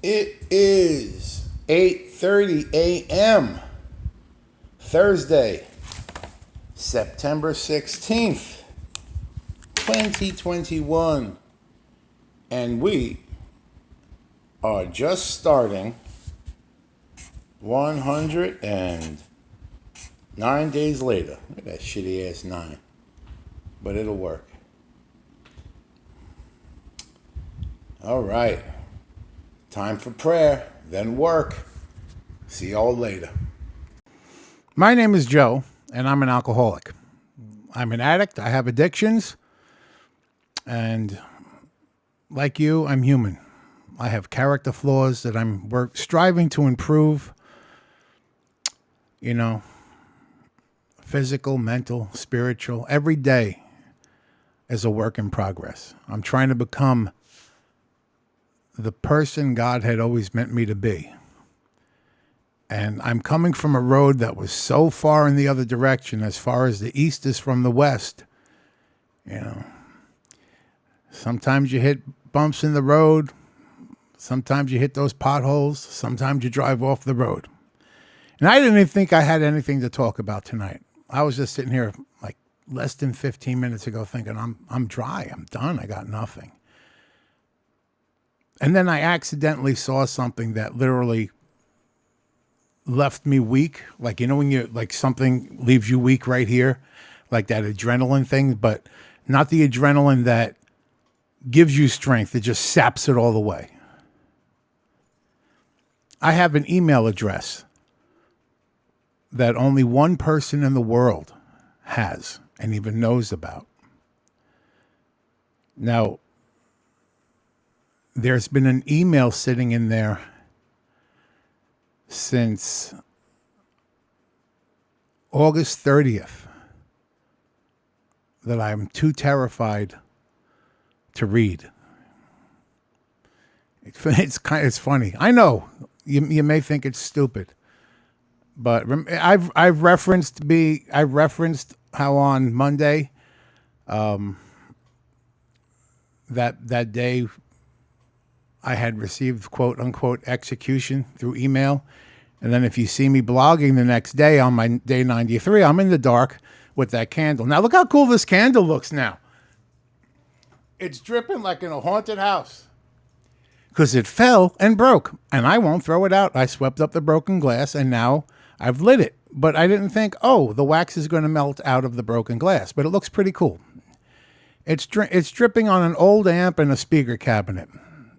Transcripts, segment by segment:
It is 8:30 a.m. Thursday, September 16th, 2021. And we are just starting 109 days later. Look at that shitty ass 9. But it'll work. All right. Time for prayer, then work. See y'all later. My name is Joe, and I'm an alcoholic. I'm an addict. I have addictions. And like you, I'm human. I have character flaws that I'm striving to improve. You know, physical, mental, spiritual. Every day is a work in progress. I'm trying to become the person God had always meant me to be. And I'm coming from a road that was so far in the other direction, as far as the east is from the west. You know, sometimes you hit bumps in the road. Sometimes you hit those potholes. Sometimes you drive off the road. And I didn't even think I had anything to talk about tonight. I was just sitting here like less than 15 minutes ago thinking, I'm dry. I'm done. I got nothing. And then I accidentally saw something that literally left me weak. Like, you know, when you like something leaves you weak right here, like that adrenaline thing, but not the adrenaline that gives you strength. It just saps it all the way. I have an email address that only one person in the world has and even knows about. Now, there's been an email sitting in there since August 30th that I'm too terrified to read. It's funny. I know you may think it's stupid, but I've referenced how on Monday, that day I had received quote unquote execution through email. And then if you see me blogging the next day on my day 93, I'm in the dark with that candle. Now look how cool this candle looks now. It's dripping like in a haunted house. Because it fell and broke. And I won't throw it out. I swept up the broken glass and now I've lit it. But I didn't think, oh, the wax is going to melt out of the broken glass. But it looks pretty cool. It's dripping on an old amp and a speaker cabinet.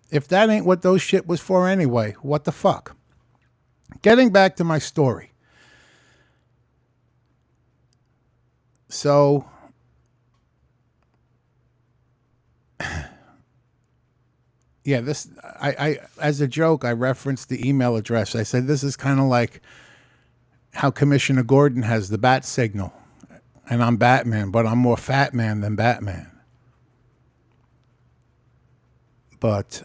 If that ain't what those shit was for anyway, what the fuck? Getting back to my story. So, yeah, I as a joke, I referenced the email address. I said, this is kind of like how Commissioner Gordon has the bat signal. And I'm Batman, but I'm more Fat Man than Batman. But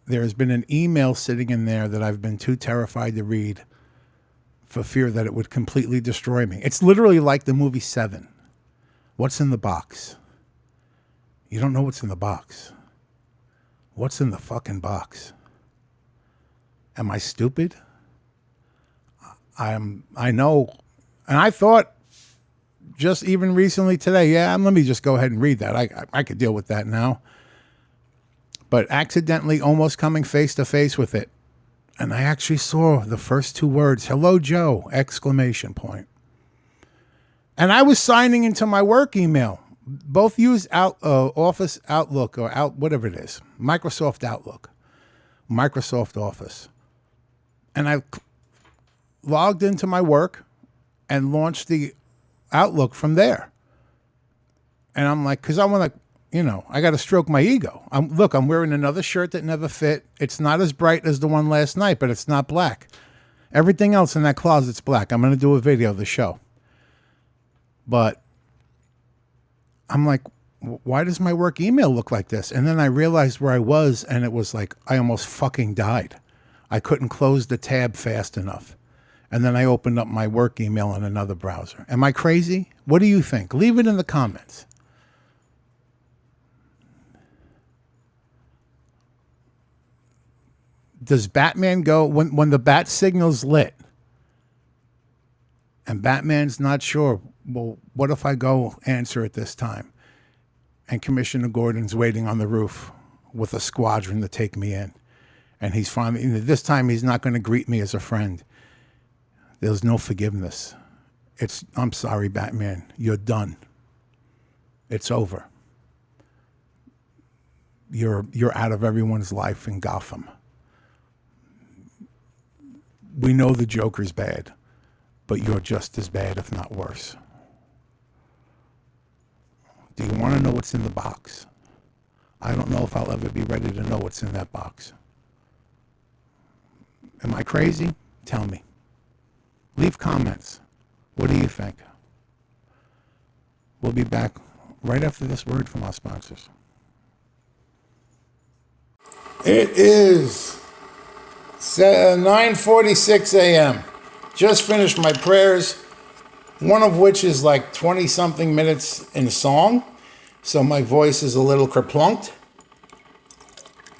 there's been an email sitting in there that I've been too terrified to read for fear that it would completely destroy me. It's literally like the movie Seven. What's in the box? You don't know what's in the box. What's in the fucking box? Am I stupid? I know. And I thought just even recently today, let me just go ahead and read that. I could deal with that now. But accidentally almost coming face to face with it. And I actually saw the first two words, "Hello, Joe!" exclamation point. And I was signing into my work email. Both use Office Outlook or whatever it is. Microsoft Outlook. Microsoft Office. And I logged into my work and launched the Outlook from there. And I'm like, because I want to, I got to stroke my ego. I'm wearing another shirt that never fit. It's not as bright as the one last night, but it's not black. Everything else in that closet's black. I'm going to do a video of the show. But I'm like, why does my work email look like this? And then I realized where I was, and it was like, I almost fucking died. I couldn't close the tab fast enough. And then I opened up my work email in another browser. Am I crazy? What do you think? Leave it in the comments. Does Batman go when the bat signal's lit and Batman's not sure? Well, what if I go answer at this time? And Commissioner Gordon's waiting on the roof with a squadron to take me in. And he's finally, this time he's not going to greet me as a friend. There's no forgiveness. I'm sorry, Batman. You're done. It's over. You're out of everyone's life in Gotham. We know the Joker's bad, but you're just as bad, if not worse. Do you want to know what's in the box? I don't know if I'll ever be ready to know what's in that box. Am I crazy? Tell me. Leave comments. What do you think? We'll be back right after this word from our sponsors. It is 9:46 a.m. Just finished my prayers, one of which is like 20-something minutes in song, so my voice is a little kerplunked.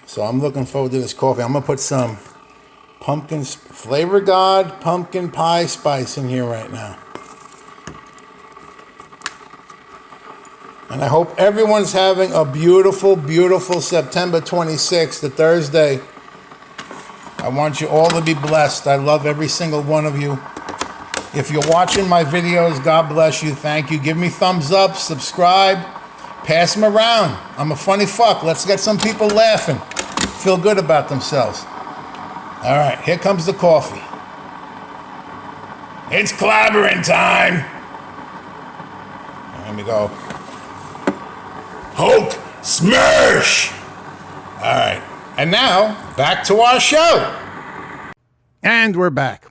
So I'm looking forward to this coffee. I'm going to put some Flavor God pumpkin pie spice in here right now. And I hope everyone's having a beautiful, beautiful September 26th, the Thursday. I want you all to be blessed. I love every single one of you. If you're watching my videos, God bless you. Thank you. Give me thumbs up, subscribe, pass them around. I'm a funny fuck. Let's get some people laughing. Feel good about themselves. All right, here comes the coffee. It's clobbering time. Let me go. Hulk smash! All right, and now back to our show. And we're back.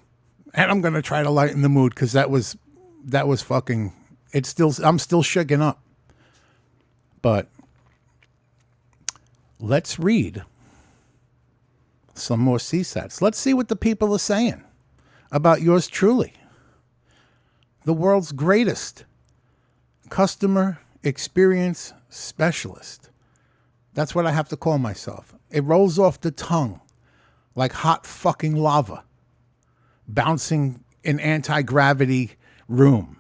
And I'm gonna try to lighten the mood because that was fucking. I'm still shaken up. But let's read some more CSATs. Let's see what the people are saying about yours truly, the world's greatest customer experience specialist. That's what I have to call myself. It rolls off the tongue like hot fucking lava bouncing in anti-gravity room.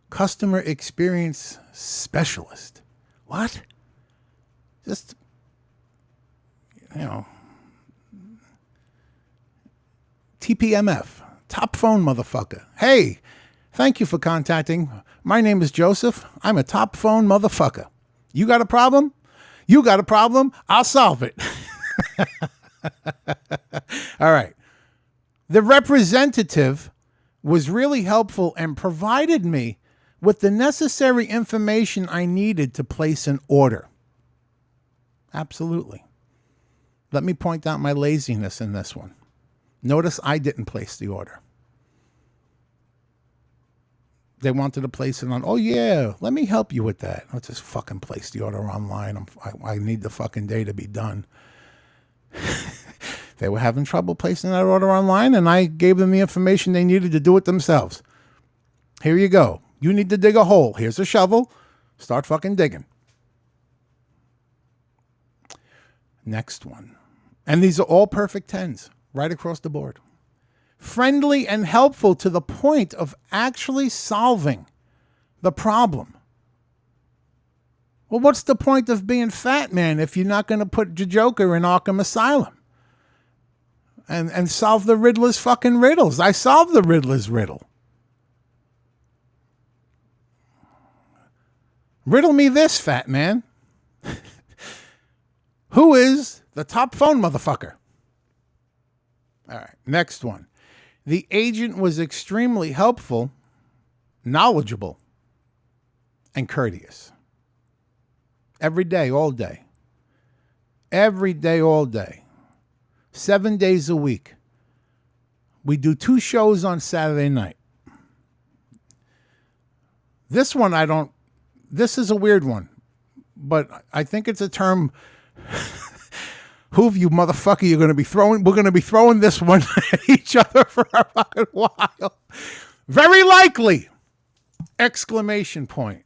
Customer experience specialist. What? Just, TPMF, top phone motherfucker. Hey, thank you for contacting. My name is Joseph. I'm a top phone motherfucker. You got a problem? You got a problem? I'll solve it. All right. The representative was really helpful and provided me with the necessary information I needed to place an order. Absolutely. Let me point out my laziness in this one. Notice I didn't place the order. They wanted to place it on, oh yeah, let me help you with that. I'll just fucking place the order online. I need the fucking day to be done. They were having trouble placing that order online, and I gave them the information they needed to do it themselves. Here you go. You need to dig a hole. Here's a shovel. Start fucking digging. Next one. And these are all perfect 10s right across the board. Friendly and helpful to the point of actually solving the problem. Well, what's the point of being fat, man, if you're not going to put your Joker in Arkham Asylum and solve the Riddler's fucking riddles? I solved the Riddler's riddle. Riddle me this, fat man. Who is the top phone motherfucker? All right, next one. The agent was extremely helpful, knowledgeable, and courteous. Every day, all day. Every day, all day. 7 days a week. We do 2 shows on Saturday night. This one this is a weird one, but I think it's a term. Who of you motherfucker you're going to be throwing? We're going to be throwing this one at each other for a fucking while. Very likely! Exclamation point.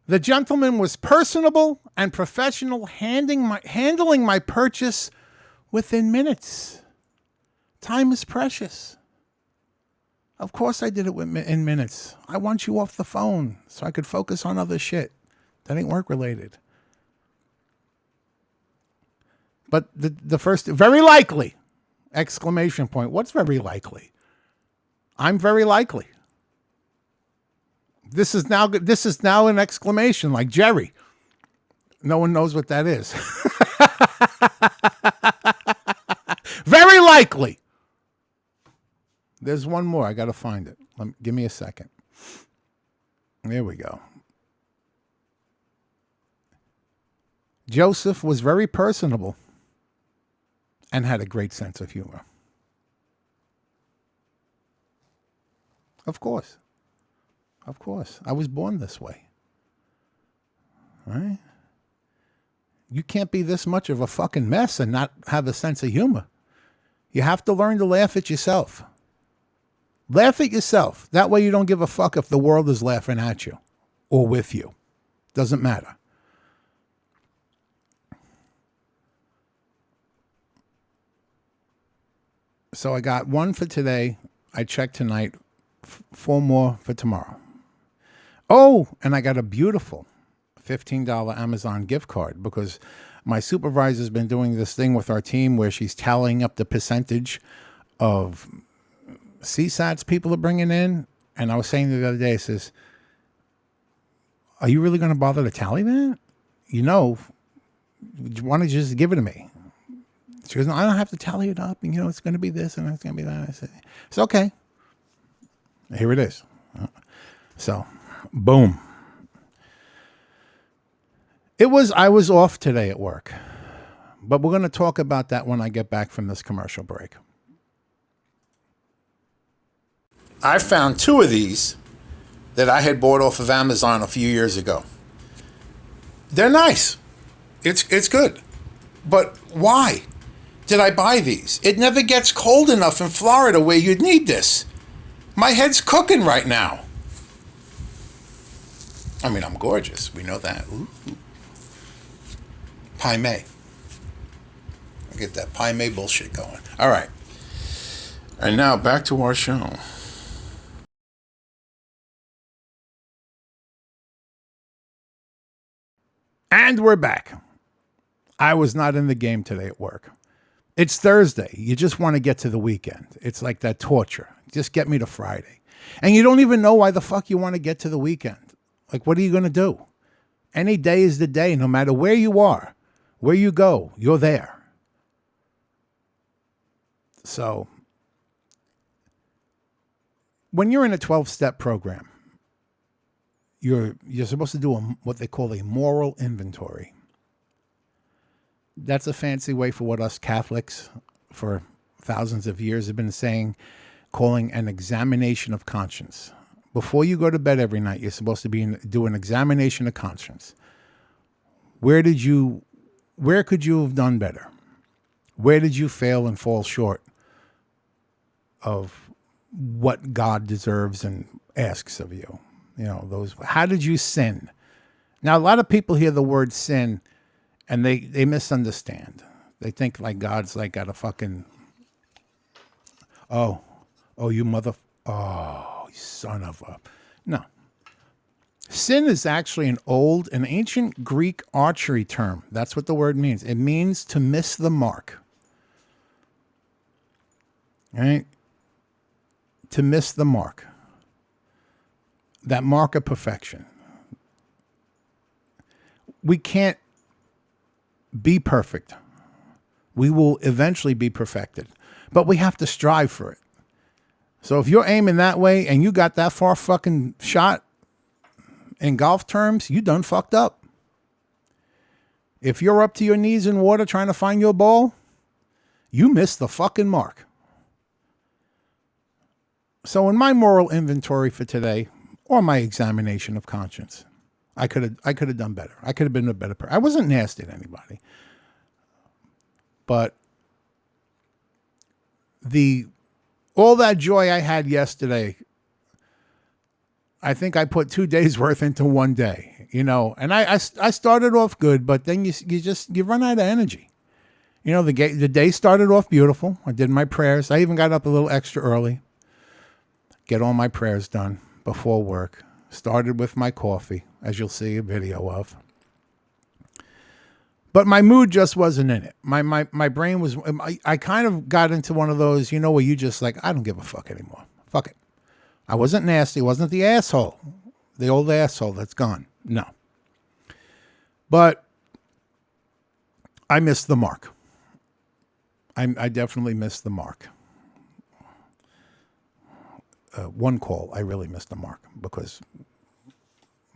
The gentleman was personable and professional, handling my purchase within minutes. Time is precious. Of course I did it in minutes. I want you off the phone so I could focus on other shit that ain't work related. But the first, very likely, exclamation point. What's very likely? I'm very likely. This is now an exclamation like Jerry. No one knows what that is. Very likely. There's one more. I got to find it. Give me a second. There we go. Joseph was very personable and had a great sense of humor. Of course. Of course. I was born this way. All right? You can't be this much of a fucking mess and not have a sense of humor. You have to learn to laugh at yourself. Laugh at yourself. That way you don't give a fuck if the world is laughing at you or with you. Doesn't matter. So I got one for today. I checked tonight. 4 more for tomorrow. Oh, and I got a beautiful $15 Amazon gift card because my supervisor's been doing this thing with our team where she's tallying up the percentage of CSATs people are bringing in. And I was saying the other day, I says, are you really going to bother to tally that? You why don't you just give it to me? She goes, no, I don't have to tally it up. And, it's going to be this and it's going to be that. I said, it's okay. Here it is. So, boom. I was off today at work, but we're going to talk about that when I get back from this commercial break. I found 2 of these that I had bought off of Amazon a few years ago. They're nice. It's good. But why did I buy these? It never gets cold enough in Florida where you'd need this. My head's cooking right now. I mean, I'm gorgeous. We know that. Ooh. Pie May. I get that Pie May bullshit going. All right. And now back to our show. And we're back. I was not in the game today at work. It's Thursday. You just want to get to the weekend. It's like that torture. Just get me to Friday. And you don't even know why the fuck you want to get to the weekend. Like, what are you going to do? Any day is the day, no matter where you are, where you go, you're there. So, when you're in a 12-step program, you're supposed to do what they call a moral inventory. That's a fancy way for what us Catholics for thousands of years have been saying, calling an examination of conscience. Before you go to bed every night, you're supposed to do an examination of conscience. Where could you have done better? Where did you fail and fall short of what God deserves and asks of you? How did you sin? Now, a lot of people hear the word sin and they misunderstand. They think like God's like got a fucking, oh, you son of a, no. Sin is actually an ancient Greek archery term. That's what the word means. It means to miss the mark. Right? To miss the mark. That mark of perfection. We can't be perfect. We will eventually be perfected, but we have to strive for it. So if you're aiming that way and you got that far fucking shot in golf terms, you done fucked up. If you're up to your knees in water trying to find your ball, you missed the fucking mark. So in my moral inventory for today, or my examination of conscience, I could have done better. I could have been a better person. I wasn't nasty to anybody. But all that joy I had yesterday, I think I put 2 days worth into one day, and I started off good, but then you run out of energy. You know, the day started off beautiful. I did my prayers. I even got up a little extra early. Get all my prayers done before work. Started with my coffee, as you'll see a video of. But my mood just wasn't in it. My brain was, I kind of got into one of those, you know, where you just like, I don't give a fuck anymore. Fuck it. I wasn't nasty. Wasn't the asshole. The old asshole that's gone. No. But I missed the mark. I definitely missed the mark. One call, I really missed the mark because,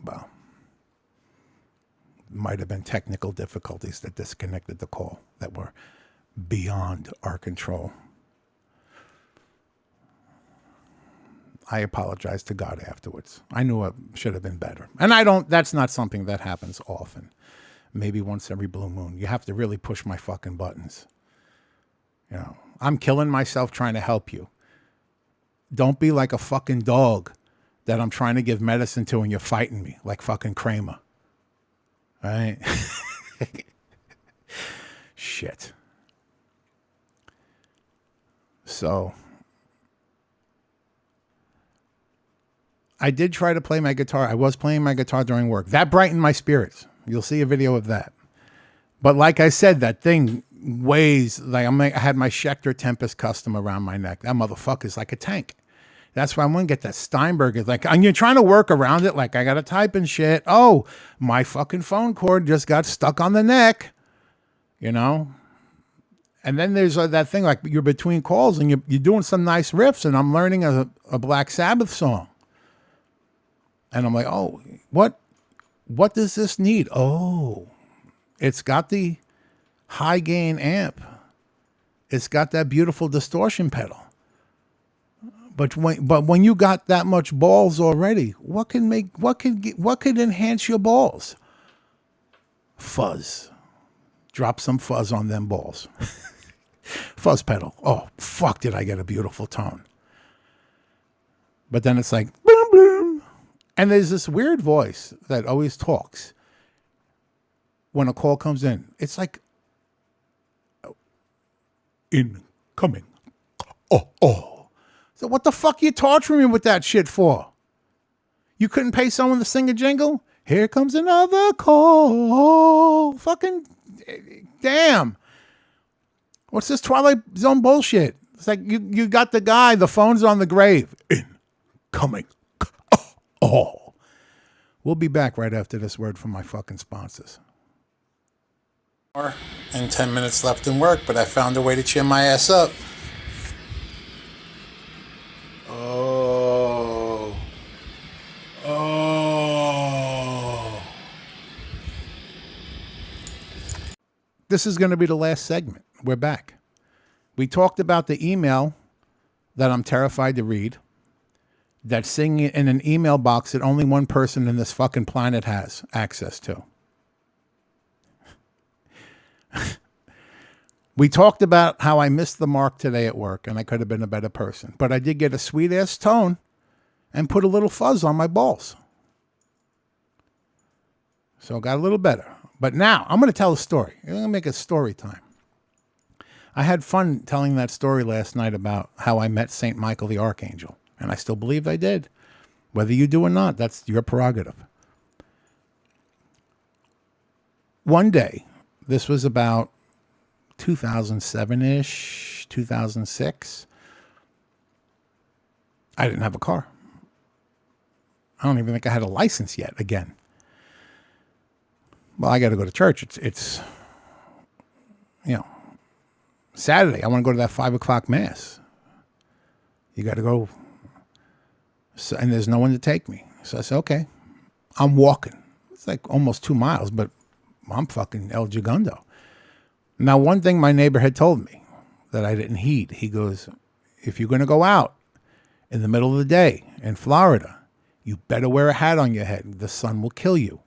well, might have been technical difficulties that disconnected the call that were beyond our control. I apologized to God afterwards. I knew it should have been better. And that's not something that happens often. Maybe once every blue moon. You have to really push my fucking buttons. You know, I'm killing myself trying to help you. Don't be like a fucking dog that I'm trying to give medicine to and you're fighting me like fucking Kramer. All right? Shit. So, I did try to play my guitar. I was playing my guitar during work. That brightened my spirits. You'll see a video of that. But like I said, that thing weighs like I had my Schecter Tempest Custom around my neck. That motherfucker's like a tank. That's why I'm going to get that Steinberg. It's like, and you're trying to work around it. Like I got to type and shit. Oh, my fucking phone cord just got stuck on the neck, you know? And then there's that thing like you're between calls and you're doing some nice riffs and I'm learning a Black Sabbath song. And I'm like, oh, what does this need? Oh, it's got the high gain amp. It's got that beautiful distortion pedal. But when you got that much balls already, what could enhance your balls? Fuzz. Drop some fuzz on them balls. Fuzz pedal. Oh, fuck, did I get a beautiful tone. But then it's like, boom, boom. And there's this weird voice that always talks when a call comes in. It's like, incoming. Oh. So what the fuck you torturing me with that shit for? You couldn't pay someone to sing a jingle? Here comes another call. Fucking damn. What's this Twilight Zone bullshit? It's like you got the guy, the phone's on the grave. Incoming. Oh. We'll be back right after this word from my fucking sponsors. And 10 minutes left in work, but I found a way to cheer my ass up. This is going to be the last segment. We're back. We talked about the email that I'm terrified to read. That's sitting in an email box that only one person in this fucking planet has access to. We talked about how I missed the mark today at work and I could have been a better person. But I did get a sweet ass tone and put a little fuzz on my balls. So it got a little better. But now I'm going to tell a story. I'm going to make a story time. I had fun telling that story last night about how I met St. Michael the Archangel. And I still believe I did. Whether you do or not, that's your prerogative. One day, this was about 2007-ish, 2006. I didn't have a car. I don't even think I had a license yet again. Well, I got to go to church. It's Saturday. I want to go to that 5:00 mass. You got to go. So, and there's no one to take me. So I said, okay, I'm walking. It's like almost 2 miles, but I'm fucking El Gigundo. Now, one thing my neighbor had told me that I didn't heed, he goes, if you're going to go out in the middle of the day in Florida, you better wear a hat on your head. The sun will kill you.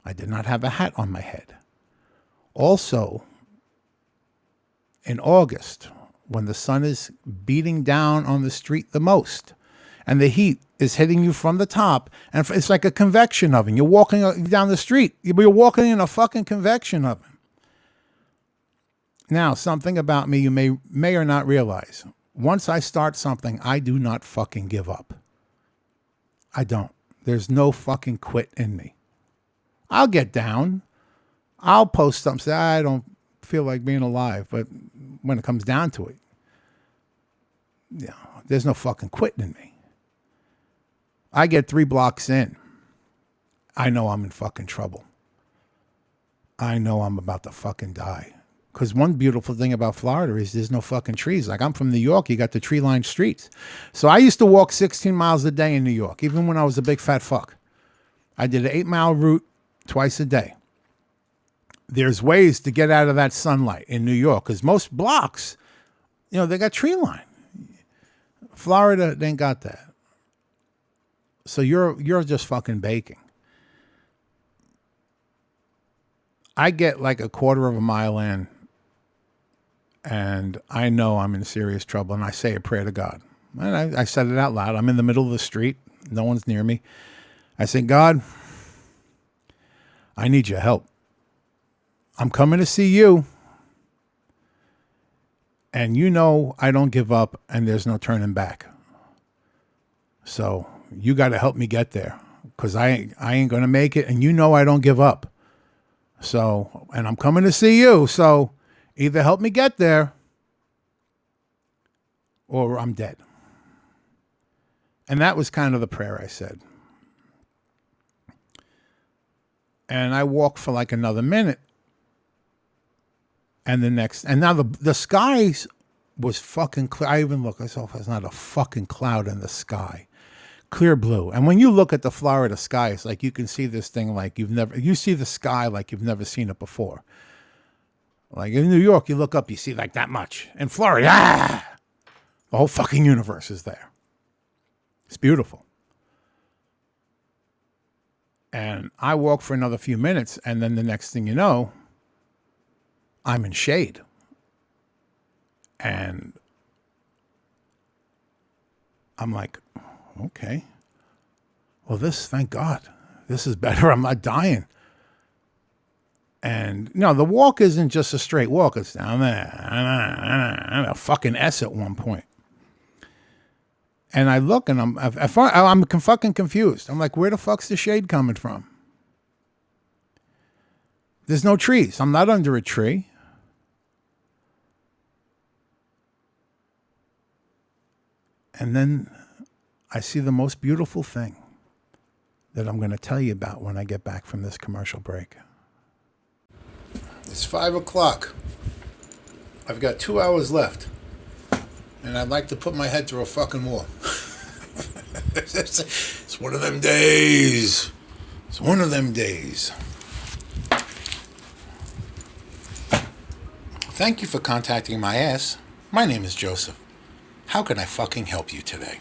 I did not have a hat on my head. Also, in August, when the sun is beating down on the street the most, and the heat is hitting you from the top, and it's like a convection oven. You're walking down the street, you're walking in a fucking convection oven. Now, something about me you may or not realize. Once I start something, I do not fucking give up. I don't. There's no fucking quit in me. I'll get down. I'll post something, say, I don't feel like being alive. But when it comes down to it, there's no fucking quitting in me. I get 3 blocks in. I know I'm in fucking trouble. I know I'm about to fucking die. Because one beautiful thing about Florida is there's no fucking trees. Like, I'm from New York, you got the tree-lined streets. So I used to walk 16 miles a day in New York, even when I was a big fat fuck. I did an 8-mile route twice a day. There's ways to get out of that sunlight in New York, because most blocks, they got tree line. Florida, they ain't got that. So you're just fucking baking. I get like a quarter of a mile in, and I know I'm in serious trouble, and I say a prayer to God. And I said it out loud. I'm in the middle of the street. No one's near me. I say, God, I need your help. I'm coming to see you. And I don't give up, and there's no turning back. So you got to help me get there, because I ain't going to make it, and I don't give up. So, and I'm coming to see you. So either help me get there or I'm dead. And that was kind of the prayer I said. And I walked for like another minute. And now the skies was fucking clear. I even looked, I saw there's not a fucking cloud in the sky. Clear blue. And when you look at the Florida sky, it's like you can see this thing like you see the sky like you've never seen it before. Like in New York, you look up, you see like that much. In Florida, the whole fucking universe is there. It's beautiful. And I walk for another few minutes, and then the next thing you know, I'm in shade. And I'm like, okay. Well, thank God. This is better. I'm not dying. And, the walk isn't just a straight walk. It's down there. I'm a fucking S at one point. And I look, and I'm fucking confused. I'm like, where the fuck's the shade coming from? There's no trees. I'm not under a tree. And then I see the most beautiful thing that I'm going to tell you about when I get back from this commercial break. It's 5:00. I've got 2 hours left. And I'd like to put my head through a fucking wall. It's one of them days. It's one of them days. Thank you for contacting my ass. My name is Joseph. How can I fucking help you today?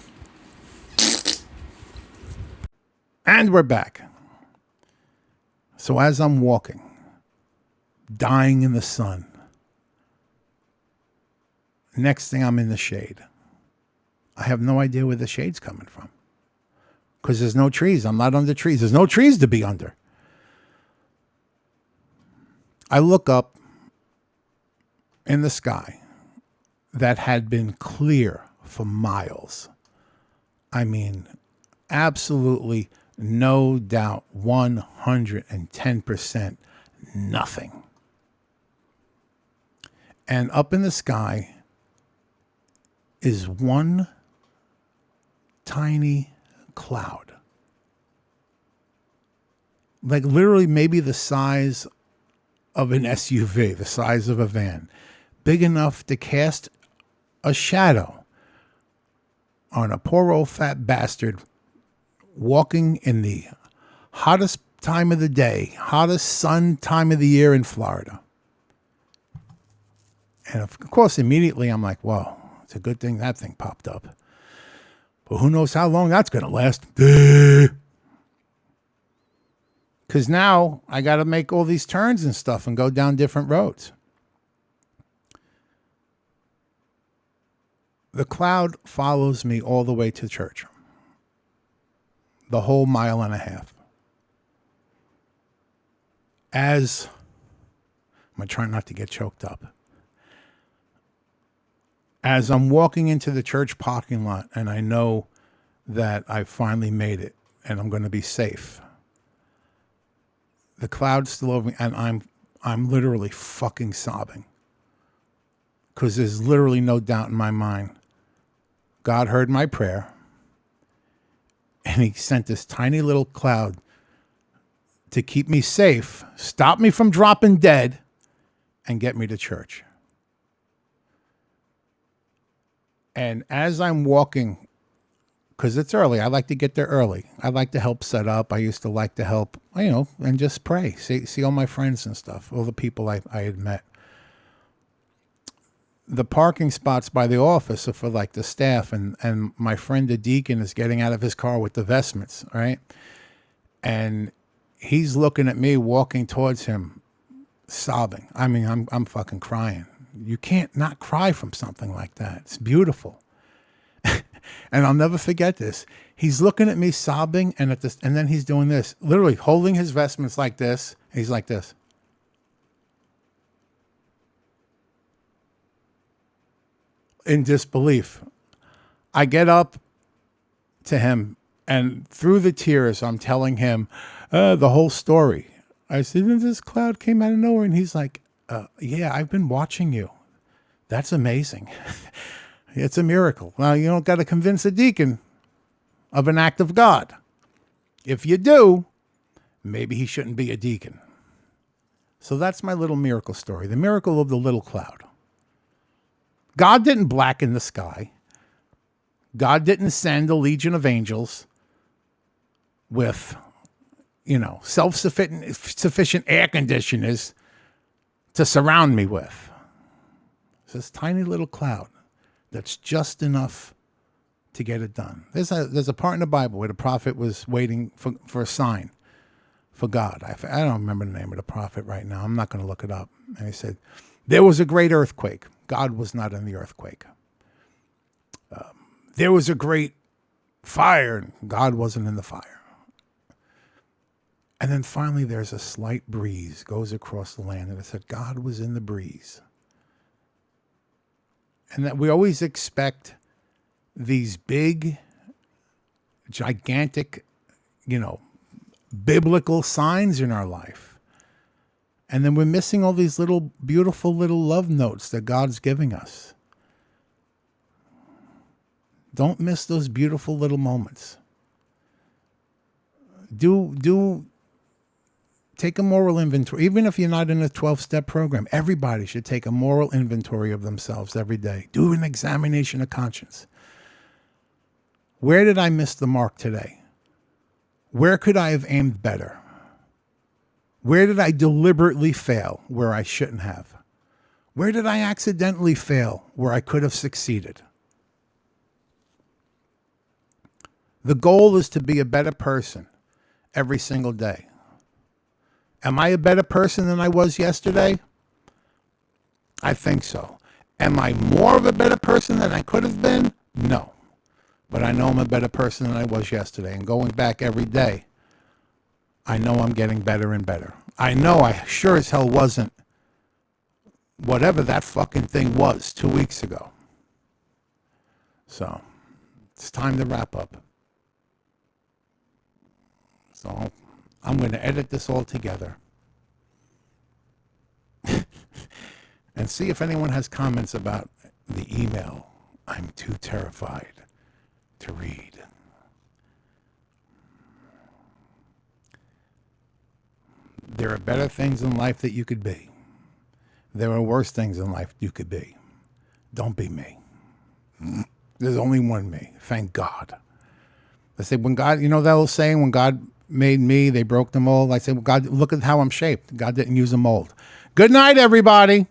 And we're back. So as I'm walking, dying in the sun, next thing I'm in the shade. I have no idea where the shade's coming from. Because there's no trees. I'm not under trees. There's no trees to be under. I look up in the sky that had been clear for miles. I mean, absolutely no doubt, 110% nothing. And up in the sky is one tiny cloud. Like literally maybe the size of an SUV, the size of a van. Big enough to cast a shadow on a poor old fat bastard walking in the hottest time of the day, hottest sun time of the year in Florida. And of course, immediately I'm like, whoa, it's a good thing that thing popped up. But who knows how long that's going to last. Because now I got to make all these turns and stuff and go down different roads. The cloud follows me all the way to church. The whole 1.5 miles. As I'm trying not to get choked up. As I'm walking into the church parking lot and I know that I finally made it and I'm going to be safe, the cloud's still over me and I'm literally fucking sobbing because there's literally no doubt in my mind. God heard my prayer and he sent this tiny little cloud to keep me safe, stop me from dropping dead, and get me to church. And as I'm walking, because it's early, I like to get there early. I like to help set up. I used to like to help, and just pray, see all my friends and stuff, all the people I had met. The parking spots by the office are for like the staff, and my friend the deacon is getting out of his car with the vestments, right? And he's looking at me walking towards him, sobbing. I mean, I'm fucking crying. You can't not cry from something like that. It's beautiful. And I'll never forget this. He's looking at me sobbing, and then he's doing this, literally holding his vestments like this. He's like this. In disbelief. I get up to him, and through the tears, I'm telling him the whole story. I said, this cloud came out of nowhere, and he's like, yeah, I've been watching you. That's amazing. It's a miracle. Well, you don't got to convince a deacon of an act of God. If you do, maybe he shouldn't be a deacon. So that's my little miracle story. The miracle of the little cloud. God didn't blacken the sky. God didn't send a legion of angels with, self-sufficient air conditioners to surround me with. It's this tiny little cloud that's just enough to get it done. There's a part in the Bible where the prophet was waiting for a sign for God. I don't remember the name of the prophet right now. I'm not going to look it up. And he said, there was a great earthquake. God was not in the earthquake. There was a great fire. And God wasn't in the fire. And then finally there's a slight breeze goes across the land. And it said God was in the breeze. And that we always expect these big, gigantic, biblical signs in our life. And then we're missing all these little, beautiful little love notes that God's giving us. Don't miss those beautiful little moments. Take a moral inventory. Even if you're not in a 12-step program, everybody should take a moral inventory of themselves every day. Do an examination of conscience. Where did I miss the mark today? Where could I have aimed better? Where did I deliberately fail where I shouldn't have? Where did I accidentally fail where I could have succeeded? The goal is to be a better person every single day. Am I a better person than I was yesterday? I think so. Am I more of a better person than I could have been? No. But I know I'm a better person than I was yesterday. And going back every day, I know I'm getting better and better. I know I sure as hell wasn't whatever that fucking thing was 2 weeks ago. So, it's time to wrap up. So, I'm going to edit this all together and see if anyone has comments about the email I'm too terrified to read. There are better things in life that you could be. There are worse things in life you could be. Don't be me. There's only one me. Thank God. They say when God, that old saying, when God made me, they broke the mold. I say, well, God, look at how I'm shaped. God didn't use a mold. Good night, everybody.